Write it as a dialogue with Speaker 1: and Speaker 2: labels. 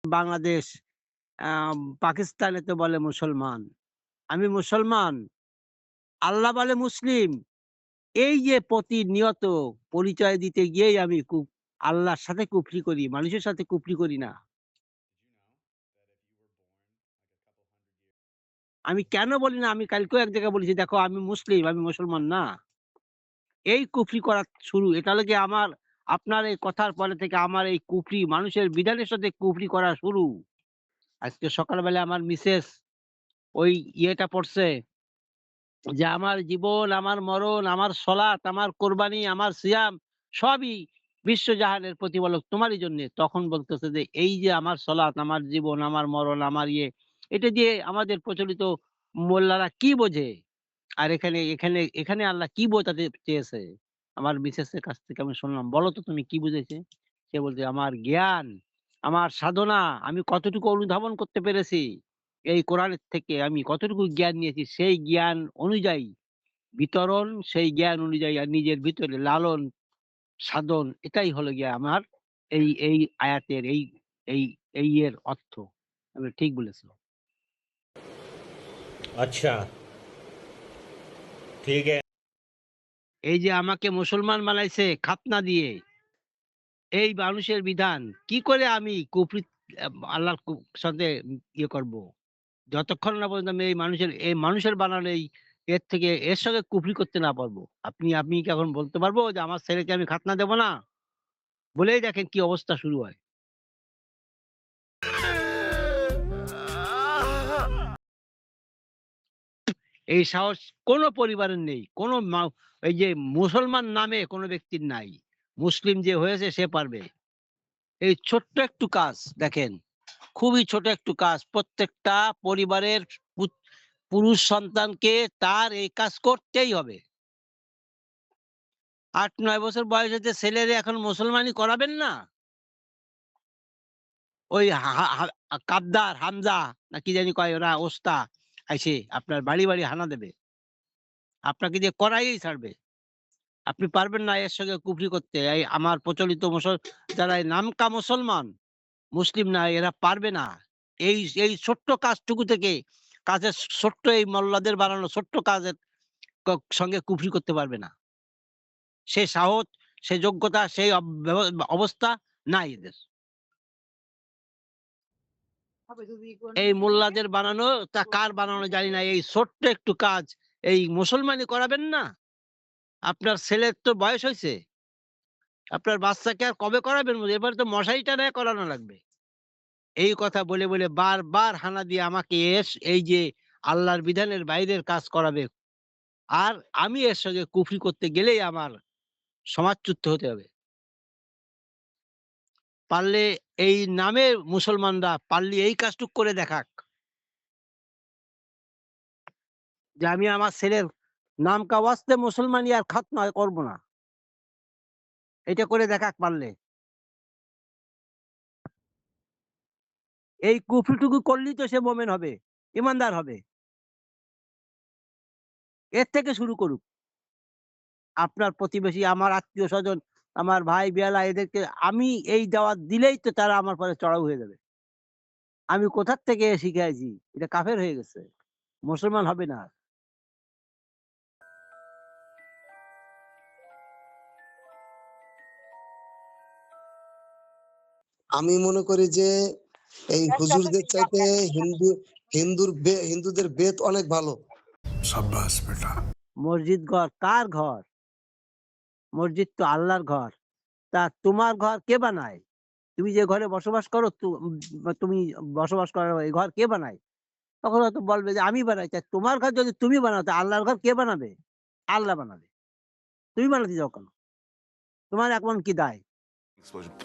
Speaker 1: বাংলাদেশ, পাকিস্তানে তো বলে মুসলমান। আমি মুসলমান, আল্লাহ বলে মুসলিম। এই যে প্রতিনিয়ত পরিচয় দিতে গিয়েই আমি আল্লাহর সাথে কুফরি করি, মানুষের সাথে কুফরি করি না। আমি কেন বলি না? আমি কালকেও এক জায়গায় বলেছি, দেখো আমি মুসলিম, আমি মুসলমান না। এই কুফরি করা শুরু। এটা হলো গিয়ে আপনার এই কথার পরে থেকে আমার এই কুফরি, মানুষের বিধানের সাথে কুফরি করা শুরু। আজকে সকালবেলা আমার মিসেস ওই ইয়েটা পড়ছে যে, আমার জীবন, আমার মরণ, আমার সলাত, আমার কোরবানি, আমার সিয়াম সবই বিশ্বজাহানের প্রতিপালক তোমারই জন্যে। তখন বলতেছে যে, এই যে আমার সলাত, আমার জীবন, আমার মরণ, আমার ইয়ে, এটা দিয়ে আমাদের প্রচলিত মোল্লারা কি বোঝে? আর এখানে আল্লাহ কি বোঝাতে চেয়েছে? আমার মিসেসের কাছ থেকে আমি শুনলাম, "বলো তো তুমি কি বুঝেছে?" সে বলছে, "আমার জ্ঞান, আমার সাধনা, আমি কতটুকু অনুধাবন করতে পেরেছি। এই কোরআনের থেকে আমি কতটুকু জ্ঞান নিয়েছি, সেই জ্ঞান অনুযায়ী বিতরণ, সেই জ্ঞান অনুযায়ী আর নিজের ভিতরে লালন সাধন, এটাই হলো গিয়ে আমার এই আয়াতের এই এর অর্থ।" আমি বলি, ঠিক বলেছ।
Speaker 2: अच्छा ठीक है।
Speaker 1: এই যে আমাকে মুসলমান বানাইছে খাতনা দিয়ে, এই মানুষের বিধান, কি করে আমি আল্লাহর সাথে ইয়ে করব? যতক্ষণ না পর্যন্ত আমি এই মানুষের বানানো এর থেকে এর সঙ্গে কুফরি করতে না পারবো। আপনি কি এখন বলতে পারবো যে আমার ছেলেকে আমি খাতনা দেব না? বলেই দেখেন কি অবস্থা শুরু হয়। এই সাহস কোন পরিবারের নেই। এই যে মুসলমান নামে কোন ব্যক্তির নাই। মুসলিম যে হয়েছে সে পারবে। এই ছোট্ট একটু কাজ দেখেন, খুবই ছোট একটু কাজ। প্রত্যেকটা পরিবারের পুরুষ সন্তানকে তার এই কাজ করতেই হবে। ৮-৯ বছর বয়সে ছেলেরে এখন মুসলমানি করাবেন না? ওই কাদ্দার, হামজা না কি জানি কয় ওরা, ওস্তা আইসে আপনার বাড়ি হানা দেবে। আপনাকে দিয়ে করাইই ছাড়বে। আপনি পারবেন না এর সঙ্গে কুফরি করতে। এই আমার প্রচলিত যারা এই নামকা মুসলমান, মুসলিম না, এরা পারবে না। এই এই ছোট্ট কাজটুকু থেকে, কাজের ছোট্ট এই মোল্লাদের বানানো ছোট্ট কাজের সঙ্গে কুফরি করতে পারবে না। সে সাহস, সে যোগ্যতা, সেই অবস্থা নাই এদের। এই মোল্লাদের বানানো, তা কার বানানো জানি না, এই ছোট্ট একটু কাজ এই মুসলমানি করাবেন না? আপনার ছেলের তো বয়স হইছে। আপনার বাচ্চাকে আর কবে করাবেন? এবারে তো মশারি টানায় করানো লাগবে। এই কথা বলে বারবার হানা দিয়ে আমাকে এই যে আল্লাহর বিধানের বাইরের কাজ করাবে। আর আমি এর সঙ্গে কুফরি করতে গেলেই আমার সমাজচ্যুত হতে হবে। পারলে এই নামের মুসলমানরা পারলে এই কাজটুক করে দেখাক যে আমি আমার ছেলের নাম কা ওয়াস্তে মুসলমানি আর খাতনা করব না। এটা করে দেখাক পারলে। এই কুফরিটুকু করলেই তো সে মোমেন হবে, ইমানদার হবে। এর থেকে শুরু করুক। আপনার প্রতিবেশী, আমার আত্মীয়স্বজন, আমার ভাই বেয়ালা, এদেরকে আমি এই দাওয়াত দিলেই তো তারা আমার পরে চড়াও হয়ে যাবে। আমি কোথার থেকে শিখাইছি? এটা কাফের হয়ে গেছে। মুসলমান হবে না।
Speaker 3: আমি মনে করি যে এই হুজুরদের চাইতে হিন্দুদের বেদ অনেক ভালো।
Speaker 4: शाबाश बेटा।
Speaker 1: মসজিদ ঘর কার ঘর? মসজিদ তো আল্লাহর ঘর। তা তোমার ঘর কে বানায়? তুমি যে ঘরে বসবাস করো, তুমি বসবাস করার এই ঘর কে বানায়? তখন হয়তো বলবে যে আমি বানাই। তা তোমার ঘর যদি তুমি বানাও, তা আল্লাহর ঘর কে বানাবে? আল্লাহ বানাবে। তুমি বানাতে যাও কেন? তোমার এখন কি দায়?
Speaker 4: Explosion.